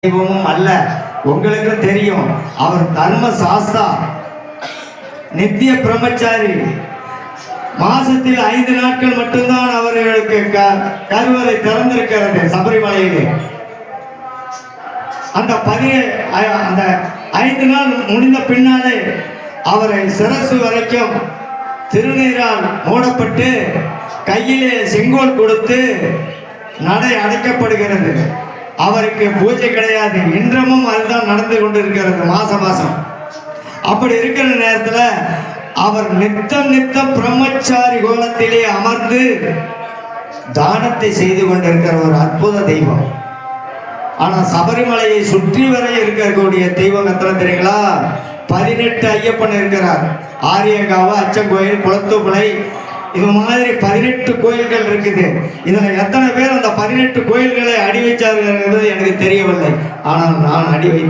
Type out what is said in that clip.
தெய்வமும் அல்ல. உங்களுக்கும் தெரியும், அவர் தர்ம சாஸ்தா, நித்திய பிரம்மச்சாரி. மாசத்தில் 5 நாட்கள் மட்டும்தான் அவர்களுக்கு கருவறை திறந்திருக்கிறது சபரிமலையிலே. அந்த 5 நாள் முடிந்த பின்னாலே அவரை சிரசு வரைக்கும் திருநீரால் மூடப்பட்டு கையிலே செங்கோல் கொடுத்து நடை அடைக்கப்படுகிறது. அவருக்கு பூஜை கிடையாது. இன்றமும் அதுதான் நடந்து கொண்டிருக்கிறது மாசம். அப்படி இருக்கிற நேரத்தில் அவர் நித்தம் பிரம்மச்சாரி கோலத்திலே அமர்ந்து தானத்தை செய்து கொண்டிருக்கிற ஒரு அற்புத தெய்வம். ஆனா சபரிமலையை சுற்றி வர இருக்கக்கூடிய தெய்வம் எத்தனை தெரியுங்களா? 18 ஐயப்பன் இருக்கிறார். ஆரியங்காவு, அச்சங்கோயில், குளத்தூப்புளை, இது மாதிரி 18 கோயில்கள் இருக்குது. இதுல எத்தனை பேர் அந்த 18 கோயில்களை அடி வைச்சார்கள் என்பது எனக்கு தெரியவில்லை. ஆனால் நான் அடி வைத்தேன்.